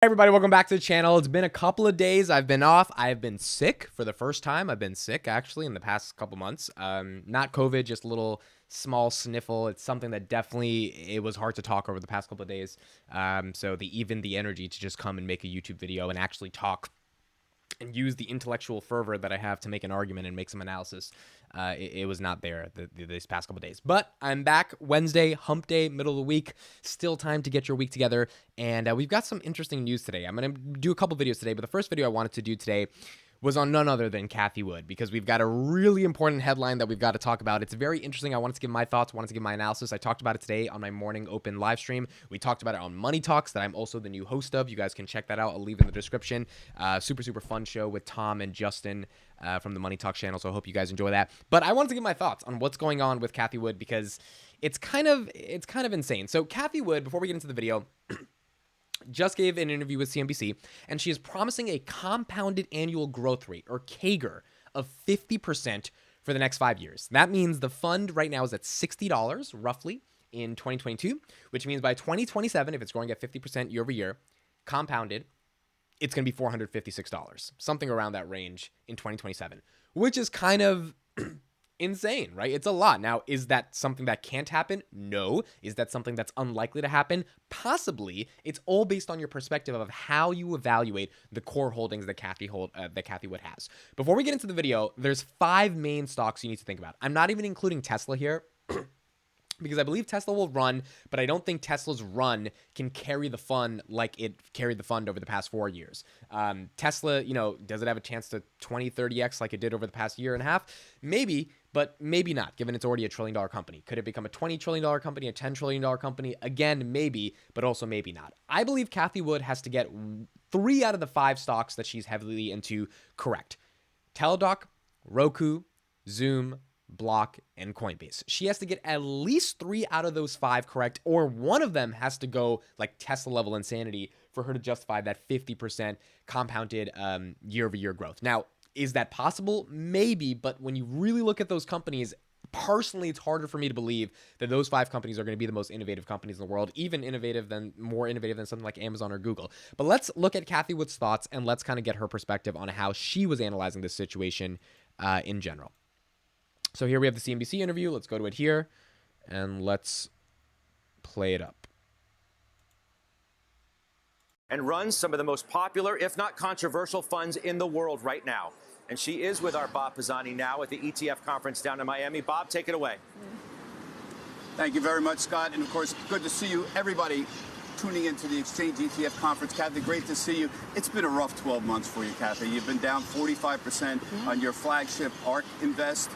Hey everybody, welcome back to the channel. It's been a couple of days. I've been off. I've been sick for the first time. I've been sick actually in the past couple months. Not COVID, just a little small sniffle. It's something that definitely it was hard to talk over the past couple of days. So even the energy to just come and make a YouTube video and actually talk and use the intellectual fervor that I have to make an argument and make some analysis. It was not there these past couple days. But I'm back Wednesday, hump day, middle of the week. Still time to get your week together. And we've got some interesting news today. I'm going to do a couple videos today, but the first video I wanted to do today was on none other than Cathie Wood, because we've got a really important headline that we've got to talk about. It's very interesting. I wanted to give my thoughts, wanted to give my analysis. I talked about it today on my morning open live stream. We talked about it on Money Talks that I'm also the new host of. You guys can check that out. I'll leave in the description. Super fun show with Tom and Justin from the Money Talks channel, so I hope you guys enjoy that. But I wanted to give my thoughts on what's going on with Cathie Wood, because it's kind of insane. So Cathie Wood, before we get into the video, just gave an interview with CNBC, and she is promising a compounded annual growth rate, or CAGR, of 50% for the next 5 years. That means the fund right now is at $60, roughly, in 2022, which means by 2027, if it's growing at 50% year over year, compounded, it's going to be $456, something around that range in 2027, which is kind of insane, right? It's a lot. Now, is that something that can't happen? No. Is that something that's unlikely to happen? Possibly. It's all based on your perspective of how you evaluate the core holdings that Cathie Wood has. Before we get into the video, there's 5 main stocks you need to think about. I'm not even including Tesla here, because I believe Tesla will run, but I don't think Tesla's run can carry the fund like it carried the fund over the past 4 years. Tesla, does it have a chance to 20, 30x like it did over the past year and a half? Maybe, but maybe not, given it's already a $1 trillion company. Could it become a $20 trillion company, a $10 trillion company? Again, maybe, but also maybe not. I believe Cathie Wood has to get 3 out of the 5 stocks that she's heavily into correct. Teladoc, Roku, Zoom, Block, and Coinbase. She has to get at least 3 out of those 5 correct, or one of them has to go like Tesla level insanity for her to justify that 50% compounded year-over-year growth. Now, is that possible? Maybe, but when you really look at those companies, personally, it's harder for me to believe that those 5 companies are going to be the most innovative companies in the world, even more innovative than something like Amazon or Google. But let's look at Cathie Wood's thoughts, and let's kind of get her perspective on how she was analyzing this situation in general. So here we have the CNBC interview. Let's go to it here, and let's play it up. And runs some of the most popular, if not controversial, funds in the world right now. And she is with our Bob Pisani now at the ETF conference down in Miami. Bob, take it away. Thank you very much, Scott. And, of course, good to see you, everybody, tuning into the Exchange ETF conference. Cathie, great to see you. It's been a rough 12 months for you, Cathie. You've been down 45% on your flagship Arkk Invest.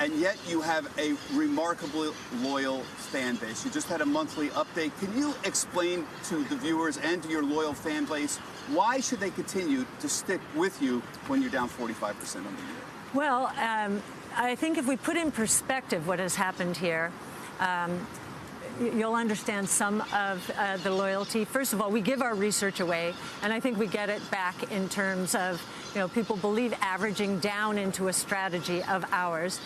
And yet you have a remarkably loyal fan base. You just had a monthly update. Can you explain to the viewers and to your loyal fan base, why should they continue to stick with you when you're down 45% on the year? Well, I think if we put in perspective what has happened here, you'll understand some of the loyalty. First of all, we give our research away, and I think we get it back in terms of, people believe averaging down into a strategy of ours,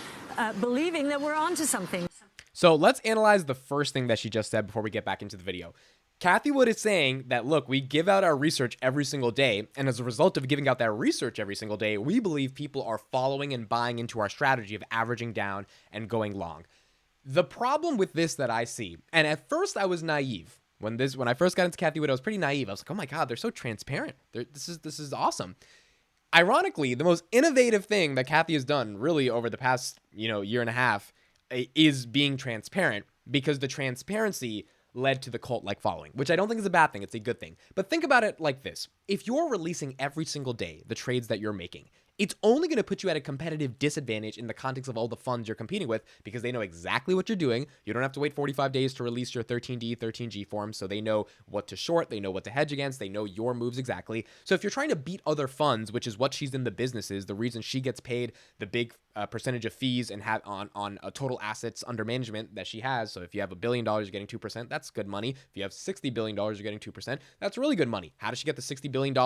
believing that we're onto something. So let's analyze the first thing that she just said before we get back into the video. Cathie Wood is saying that, look, we give out our research every single day, and as a result of giving out that research every single day, we believe people are following and buying into our strategy of averaging down and going long. The problem with this that I see, and at first I was naive. When I first got into Cathie Wood, I was pretty naive. I was like, oh my God, they're so transparent. This is awesome. Ironically, the most innovative thing that Cathie has done really over the past, year and a half is being transparent, because the transparency led to the cult-like following, which I don't think is a bad thing. It's a good thing. But think about it like this. If you're releasing every single day the trades that you're making, it's only going to put you at a competitive disadvantage in the context of all the funds you're competing with, because they know exactly what you're doing. You don't have to wait 45 days to release your 13D, 13G form, so they know what to short, they know what to hedge against, they know your moves exactly. So if you're trying to beat other funds, which is what she's in the business is, the reason she gets paid the big percentage of fees and have on a total assets under management that she has. So if you have $1 billion, you're getting 2%. That's good money. If you have $60 billion, you're getting 2%. That's really good money. How does she get the $60 billion?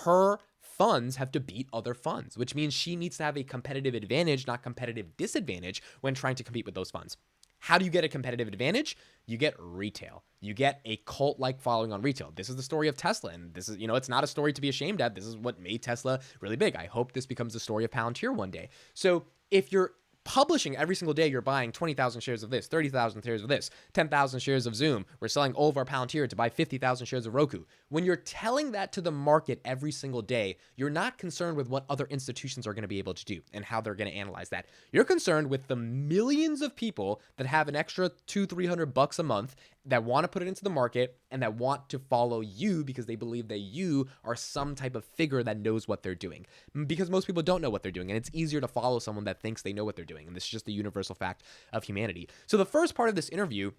Her funds have to beat other funds, which means she needs to have a competitive advantage, not competitive disadvantage, when trying to compete with those funds. How do you get a competitive advantage? You get retail. You get a cult-like following on retail. This is the story of Tesla, and this is, it's not a story to be ashamed of. This is what made Tesla really big. I hope this becomes the story of Palantir one day. So if you're publishing every single day, you're buying 20,000 shares of this, 30,000 shares of this, 10,000 shares of Zoom. We're selling all of our Palantir to buy 50,000 shares of Roku. When you're telling that to the market every single day, you're not concerned with what other institutions are going to be able to do and how they're going to analyze that. You're concerned with the millions of people that have an extra $200-300 a month that want to put it into the market and that want to follow you because they believe that you are some type of figure that knows what they're doing. Because most people don't know what they're doing, and it's easier to follow someone that thinks they know what they're doing. And this is just the universal fact of humanity. So the first part of this interview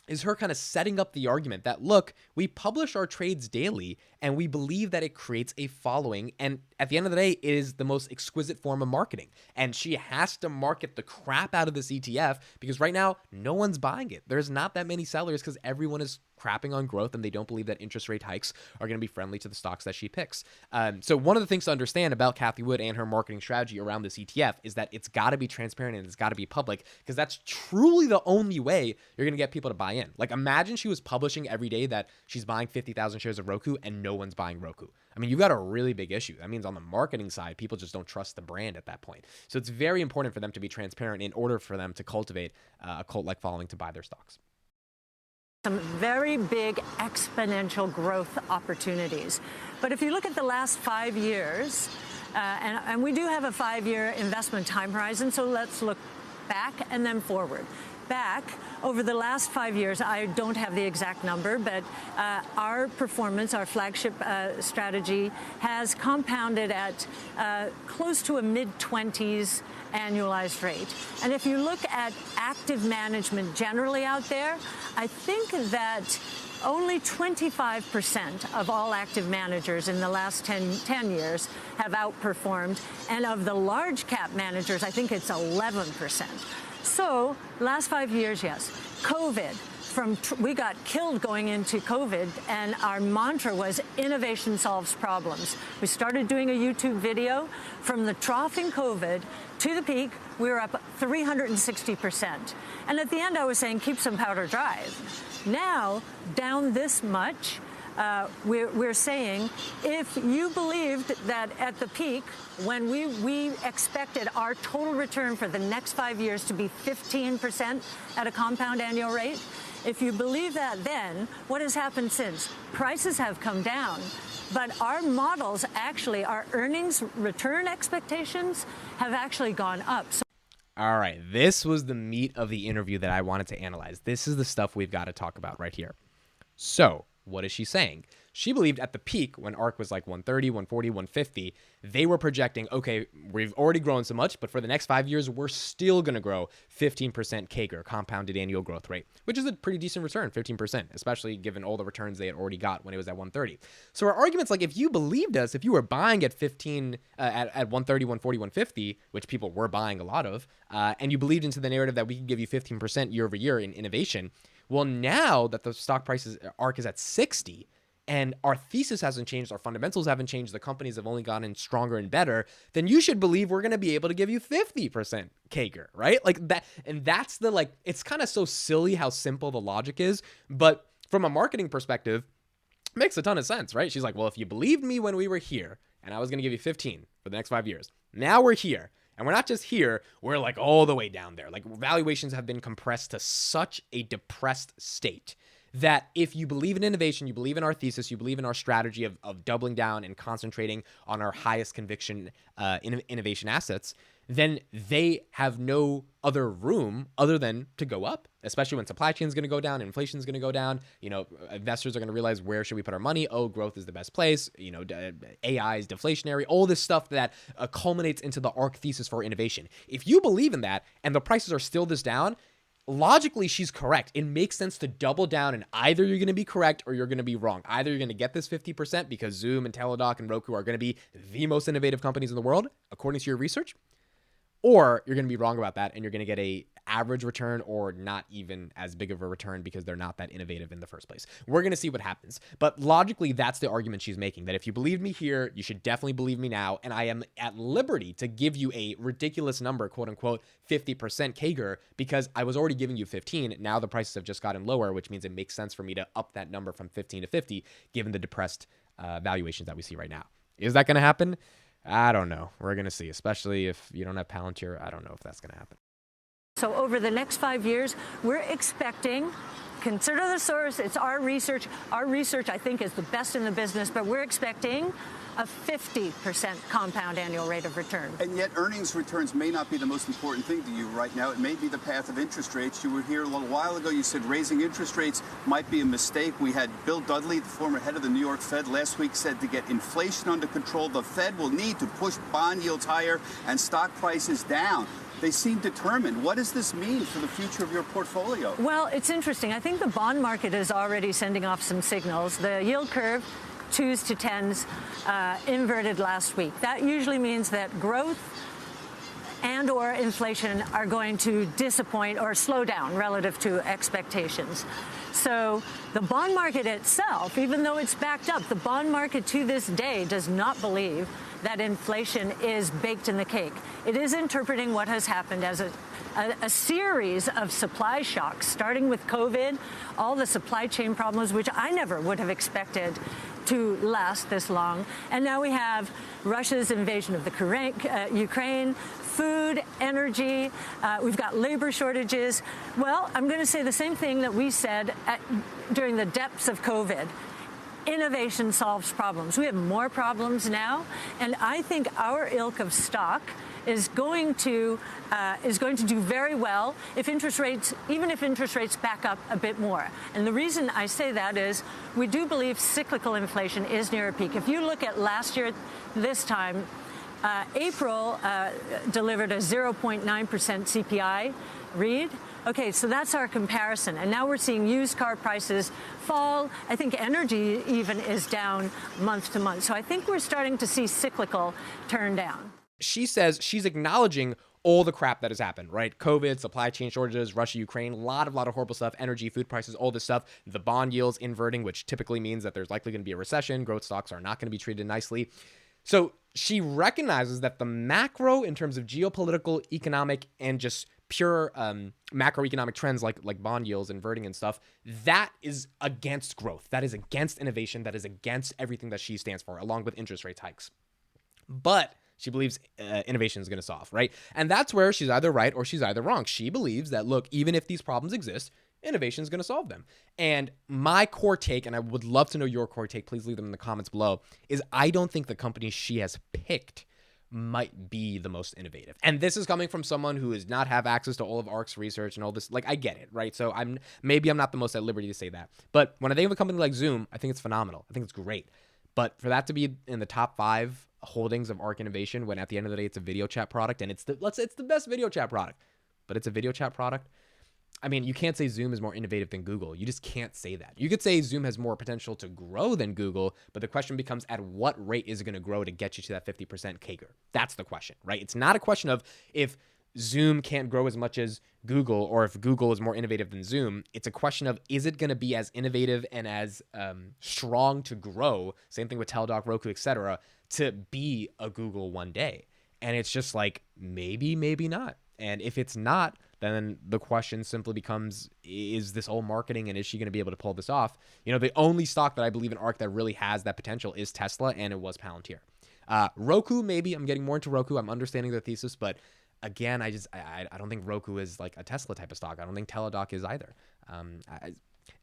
is her kind of setting up the argument that, look, we publish our trades daily and we believe that it creates a following. And at the end of the day, it is the most exquisite form of marketing. And she has to market the crap out of this ETF because right now, no one's buying it. There's not that many sellers because everyone is crapping on growth and they don't believe that interest rate hikes are going to be friendly to the stocks that she picks. So one of the things to understand about Cathie Wood and her marketing strategy around this ETF is that it's got to be transparent and it's got to be public because that's truly the only way you're going to get people to buy in. Like imagine she was publishing every day that she's buying 50,000 shares of Roku and no one's buying Roku. I mean, you've got a really big issue. That means on the marketing side, people just don't trust the brand at that point. So it's very important for them to be transparent in order for them to cultivate a cult-like following to buy their stocks. Some very big exponential growth opportunities. But if you look at the last 5 years, and we do have a 5-year investment time horizon, so let's look back and then forward. Back over the last 5 years, I don't have the exact number, but our performance, our flagship strategy, has compounded at close to a mid-20s annualized rate. And if you look at active management generally out there, I think that only 25% of all active managers in the last 10 years have outperformed. And of the large cap managers, I think it's 11%. So last 5 years, yes. COVID. We got killed going into COVID, and our mantra was innovation solves problems. We started doing a YouTube video. From the trough in COVID to the peak, we were up 360%. And at the end, I was saying, keep some powder dry. Now, down this much, we're saying if you believed that at the peak, when we expected our total return for the next 5 years to be 15% at a compound annual rate, if you believe that then, what has happened since? Prices have come down, but our models actually, our earnings return expectations have actually gone up. All right, this was the meat of the interview that I wanted to analyze. This is the stuff we've got to talk about right here. So what is she saying? She believed at the peak when Arkk was like 130, 140, 150, they were projecting, okay, we've already grown so much, but for the next 5 years, we're still going to grow 15% CAGR, compounded annual growth rate, which is a pretty decent return, 15%, especially given all the returns they had already got when it was at 130. So our argument's like, if you believed us, if you were buying at 130, 140, 150, which people were buying a lot of, and you believed into the narrative that we could give you 15% year over year in innovation, well, now that the stock prices, Arkk is at 60, and our thesis hasn't changed, our fundamentals haven't changed, the companies have only gotten stronger and better, then you should believe we're going to be able to give you 50% CAGR, right? Like that, and that's the, like, it's kind of so silly how simple the logic is, but from a marketing perspective, it makes a ton of sense, right? She's like, well, if you believed me when we were here, and I was going to give you 15 for the next 5 years, now we're here. And we're not just here, we're like all the way down there. Like valuations have been compressed to such a depressed state that if you believe in innovation, you believe in our thesis, you believe in our strategy of doubling down and concentrating on our highest conviction innovation assets, then they have no other room other than to go up, especially when supply chain is going to go down, inflation is going to go down. You know, investors are going to realize, where should we put our money? Oh, growth is the best place. You know, AI is deflationary, all this stuff that culminates into the Arkk thesis for innovation. If you believe in that and the prices are still this down, logically, she's correct. It makes sense to double down, and either you're going to be correct or you're going to be wrong. Either you're going to get this 50% because Zoom and Teladoc and Roku are going to be the most innovative companies in the world, according to your research, or you're going to be wrong about that and you're going to get a average return or not even as big of a return because they're not that innovative in the first place. We're going to see what happens. But logically, that's the argument she's making, that if you believe me here, you should definitely believe me now. And I am at liberty to give you a ridiculous number, quote unquote, 50% CAGR, because I was already giving you 15. Now the prices have just gotten lower, which means it makes sense for me to up that number from 15 to 50, given the depressed valuations that we see right now. Is that going to happen? I don't know. We're going to see, especially if you don't have Palantir. I don't know if that's going to happen. So over the next 5 years, we're expecting, consider the source, it's our research. Our research, I think, is the best in the business, but we're expecting a 50% compound annual rate of return. And yet earnings returns may not be the most important thing to you right now. It may be the path of interest rates. You were here a little while ago. You said raising interest rates might be a mistake. We had Bill Dudley, the former head of the New York Fed, last week said to get inflation under control, the Fed will need to push bond yields higher and stock prices down. They seem determined. What does this mean for the future of your portfolio? Well, it's interesting. I think the bond market is already sending off some signals. The yield curve, 2s to 10s, inverted last week. That usually means that growth and or inflation are going to disappoint or slow down relative to expectations. So the bond market itself, even though it's backed up, the bond market to this day does not believe that inflation is baked in the cake. It is interpreting what has happened as a series of supply shocks, starting with COVID, all the supply chain problems, which I never would have expected to last this long. And now we have Russia's invasion of the Ukraine, food, energy, we've got labor shortages. Well, I'm going to say the same thing that we said during the depths of COVID. Innovation solves problems. We have more problems now, and I think our ilk of stock is going to do very well if interest rates, even if interest rates back up a bit more. And the reason I say that is we do believe cyclical inflation is near a peak. If you look at last year, this time, April delivered a 0.9% CPI read. Okay, so that's our comparison. And now we're seeing used car prices fall. I think energy even is down month to month. So I think we're starting to see cyclical turn down. She says she's acknowledging all the crap that has happened, right? COVID, supply chain shortages, Russia, Ukraine, a lot of horrible stuff, energy, food prices, all this stuff, the bond yields inverting, which typically means that there's likely going to be a recession. Growth stocks are not going to be treated nicely. So she recognizes that the macro in terms of geopolitical, economic, and just pure macroeconomic trends like bond yields inverting and stuff, that is against growth. That is against innovation. That is against everything that she stands for, along with interest rate hikes. But she believes innovation is going to solve, right? And that's where she's either right or she's either wrong. She believes that, look, even if these problems exist, innovation is going to solve them. And my core take, and I would love to know your core take, please leave them in the comments below, is I don't think the company she has picked might be the most innovative. And this is coming from someone who does not have access to all of Arkk's research and all this. Like, I get it, right? So I'm not the most at liberty to say that. But when I think of a company like Zoom, I think it's phenomenal. I think it's great. But for that to be in the top 5 holdings of Arkk Innovation, when at the end of the day it's a video chat product, and it's the best video chat product, but it's a video chat product. I mean, you can't say Zoom is more innovative than Google. You just can't say that. You could say Zoom has more potential to grow than Google, but the question becomes, at what rate is it going to grow to get you to that 50% CAGR? That's the question, right? It's not a question of if Zoom can't grow as much as Google or if Google is more innovative than Zoom. It's a question of, is it going to be as innovative and as strong to grow, same thing with Teladoc, Roku, etc., to be a Google one day? And it's just like, maybe, maybe not. And if it's not, then the question simply becomes, is this all marketing and is she going to be able to pull this off? You know, the only stock that I believe in Arkk that really has that potential is Tesla, and it was Palantir. Roku, maybe. I'm getting more into Roku. I'm understanding the thesis, but again, I don't think Roku is like a Tesla type of stock. I don't think Teladoc is either.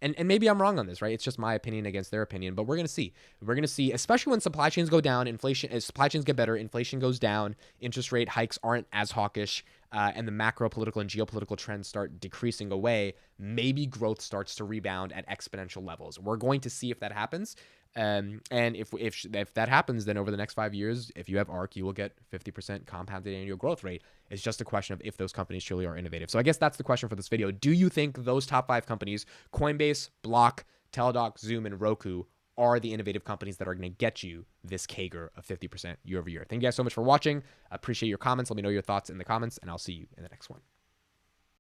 And maybe I'm wrong on this, right? It's just my opinion against their opinion, but we're going to see. We're going to see, especially when supply chains go down, as supply chains get better, inflation goes down, interest rate hikes aren't as hawkish, and the macro political and geopolitical trends start decreasing away, maybe growth starts to rebound at exponential levels. We're going to see if that happens. And if that happens, then over the next 5 years, if you have Arkk, you will get 50% compounded annual growth rate. It's just a question of if those companies truly are innovative. So I guess that's the question for this video. Do you think those top 5 companies, Coinbase, Block, Teladoc, Zoom, and Roku, are the innovative companies that are going to get you this CAGR of 50% year over year? Thank you guys so much for watching. I appreciate your comments. Let me know your thoughts in the comments, and I'll see you in the next one.